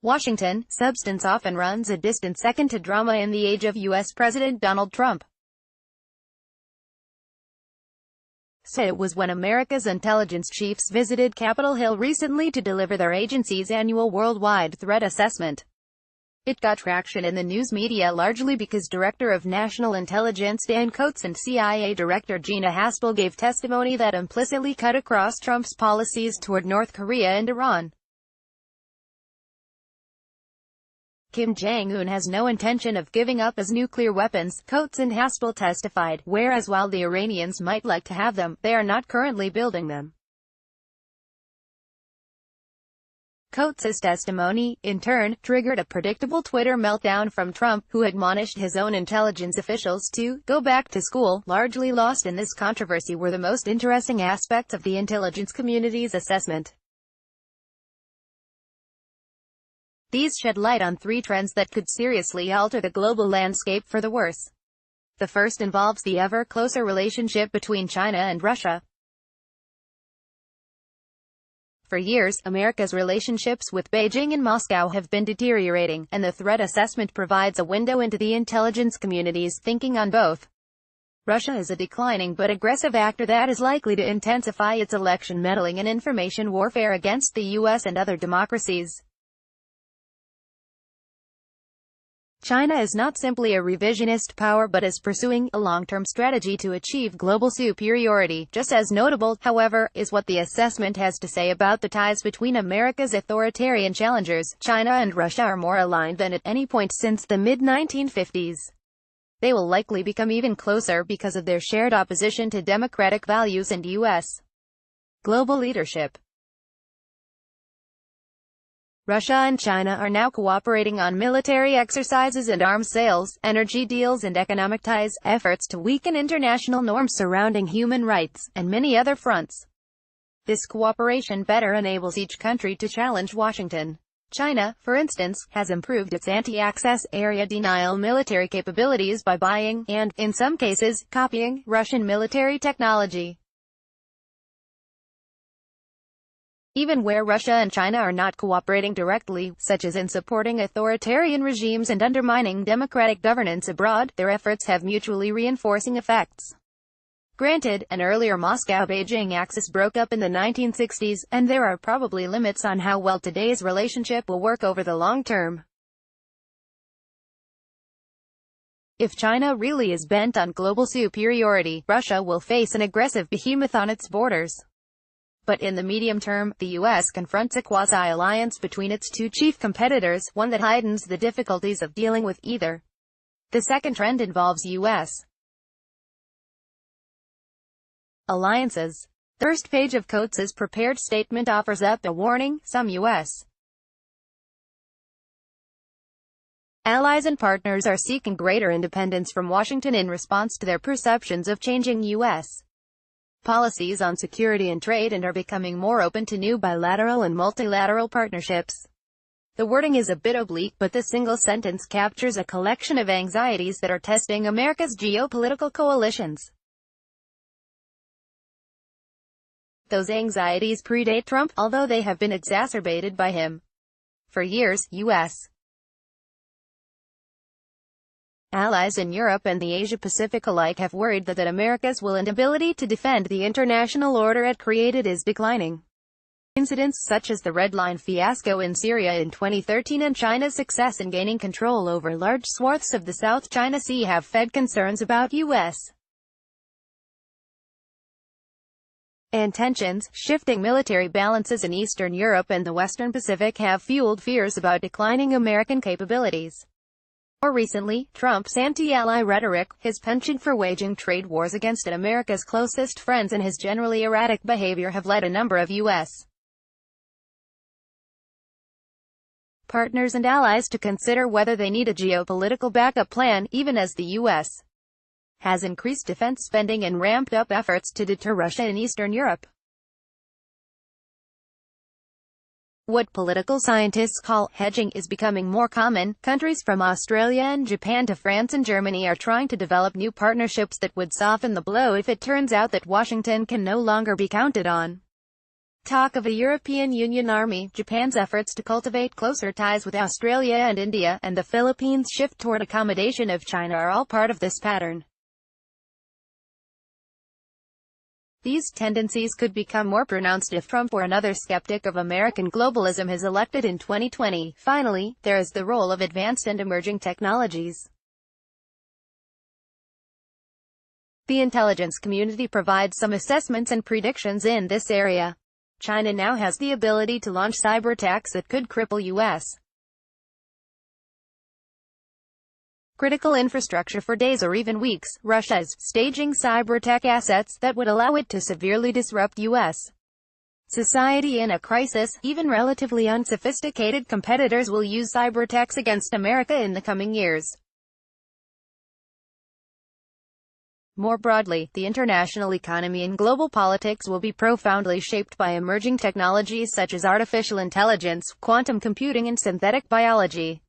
Washington, substance often runs a distant second to drama in the age of U.S. President Donald Trump. So it was when America's intelligence chiefs visited Capitol Hill recently to deliver their agency's annual worldwide threat assessment. It got traction in the news media largely because Director of National Intelligence Dan Coats and CIA Director Gina Haspel gave testimony that implicitly cut across Trump's policies toward North Korea and Iran. Jong Un has no intention of giving up his nuclear weapons, Coats and Haspel testified, whereas while the Iranians might like to have them, they are not currently building them. Coates' testimony, in turn, triggered a predictable Twitter meltdown from Trump, who admonished his own intelligence officials to go back to school. Largely lost in this controversy were the most interesting aspects of the intelligence community's assessment. These shed light on three trends that could seriously alter the global landscape for the worse. The first involves the ever closer relationship between China and Russia. For years, America's relationships with Beijing and Moscow have been deteriorating, and the threat assessment provides a window into the intelligence community's thinking on both. Russia is a declining but aggressive actor that is likely to intensify its election meddling and information warfare against the U.S. and other democracies. China is not simply a revisionist power but is pursuing a long-term strategy to achieve global superiority. Just as notable, however, is what the assessment has to say about the ties between America's authoritarian challengers. China and Russia are more aligned than at any point since the mid-1950s. They will likely become even closer because of their shared opposition to democratic values and U.S. global leadership. Russia and China are now cooperating on military exercises and arms sales, energy deals and economic ties, efforts to weaken international norms surrounding human rights, and many other fronts. This cooperation better enables each country to challenge Washington. China, for instance, has improved its anti-access area denial military capabilities by buying, and, in some cases, copying, Russian military technology. Even where Russia and China are not cooperating directly, such as in supporting authoritarian regimes and undermining democratic governance abroad, their efforts have mutually reinforcing effects. Granted, an earlier Moscow-Beijing axis broke up in the 1960s, and there are probably limits on how well today's relationship will work over the long term. If China really is bent on global superiority, Russia will face an aggressive behemoth on its borders. But in the medium term, the U.S. confronts a quasi-alliance between its two chief competitors, one that heightens the difficulties of dealing with either. The second trend involves U.S. alliances. The first page of Coates' prepared statement offers up a warning: some U.S. allies and partners are seeking greater independence from Washington in response to their perceptions of changing U.S. policies on security and trade and are becoming more open to new bilateral and multilateral partnerships. The wording is a bit oblique, but the single sentence captures a collection of anxieties that are testing America's geopolitical coalitions. Those anxieties predate Trump, although they have been exacerbated by him. For years, U.S. allies in Europe and the Asia-Pacific alike have worried that America's will and ability to defend the international order it created is declining. Incidents such as the Red Line fiasco in Syria in 2013 and China's success in gaining control over large swaths of the South China Sea have fed concerns about U.S. and tensions. Shifting military balances in Eastern Europe and the Western Pacific have fueled fears about declining American capabilities. More recently, Trump's anti-ally rhetoric, his penchant for waging trade wars against America's closest friends and his generally erratic behavior have led a number of U.S. partners and allies to consider whether they need a geopolitical backup plan, even as the U.S. has increased defense spending and ramped up efforts to deter Russia in Eastern Europe. What political scientists call hedging is becoming more common. Countries from Australia and Japan to France and Germany are trying to develop new partnerships that would soften the blow if it turns out that Washington can no longer be counted on. Talk of a European Union army, Japan's efforts to cultivate closer ties with Australia and India, and the Philippines' shift toward accommodation of China are all part of this pattern. These tendencies could become more pronounced if Trump or another skeptic of American globalism is elected in 2020. Finally, there is the role of advanced and emerging technologies. The intelligence community provides some assessments and predictions in this area. China now has the ability to launch cyber attacks that could cripple U.S. critical infrastructure for days or even weeks. Russia is staging cyber attack assets that would allow it to severely disrupt U.S. society in a crisis. Even relatively unsophisticated competitors will use cyber attacks against America in the coming years. More broadly, the international economy and global politics will be profoundly shaped by emerging technologies such as artificial intelligence, quantum computing and synthetic biology.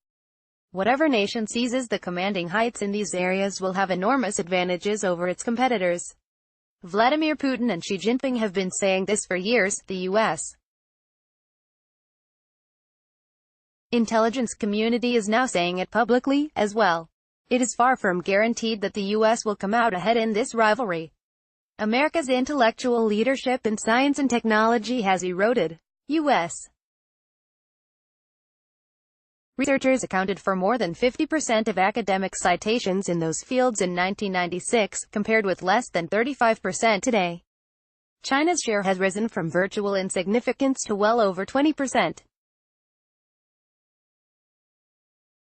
Whatever nation seizes the commanding heights in these areas will have enormous advantages over its competitors. Vladimir Putin and Xi Jinping have been saying this for years. The U.S. intelligence community is now saying it publicly, as well. It is far from guaranteed that the U.S. will come out ahead in this rivalry. America's intellectual leadership in science and technology has eroded. U.S. researchers accounted for more than 50% of academic citations in those fields in 1996, compared with less than 35% today. China's share has risen from virtual insignificance to well over 20%.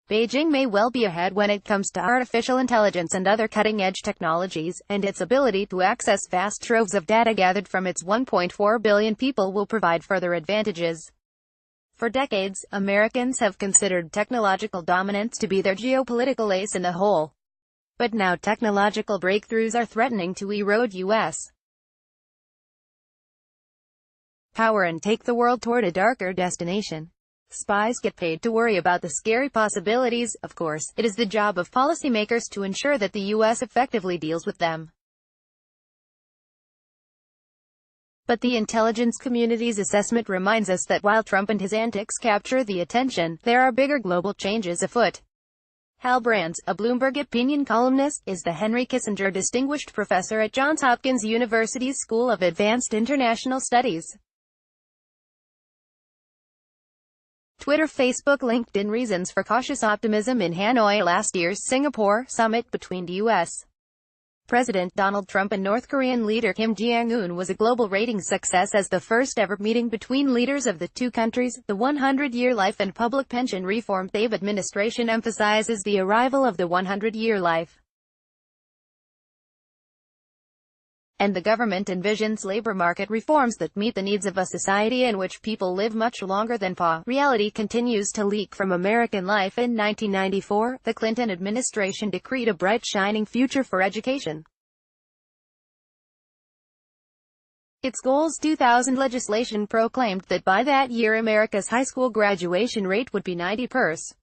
Beijing may well be ahead when it comes to artificial intelligence and other cutting-edge technologies, and its ability to access vast troves of data gathered from its 1.4 billion people will provide further advantages. For decades, Americans have considered technological dominance to be their geopolitical ace in the hole. But now technological breakthroughs are threatening to erode U.S. power and take the world toward a darker destination. Spies get paid to worry about the scary possibilities. Of course, it is the job of policymakers to ensure that the U.S. effectively deals with them. But the intelligence community's assessment reminds us that while Trump and his antics capture the attention, there are bigger global changes afoot. Hal Brands, a Bloomberg opinion columnist, is the Henry Kissinger Distinguished Professor at Johns Hopkins University's School of Advanced International Studies. Twitter, Facebook, LinkedIn. Reasons for cautious optimism in Hanoi. Last year's Singapore summit between U.S. President Donald Trump and North Korean leader Kim Jong Un was a global ratings success as the first ever meeting between leaders of the two countries. The 100-year life and public pension reform. The administration emphasizes the arrival of the 100-year life, and the government envisions labor market reforms that meet the needs of a society in which people live much longer than reality continues to leak from American life. In 1994, the Clinton administration decreed a bright shining future for education. Its Goals 2000 legislation proclaimed that by that year America's high school graduation rate would be 90%.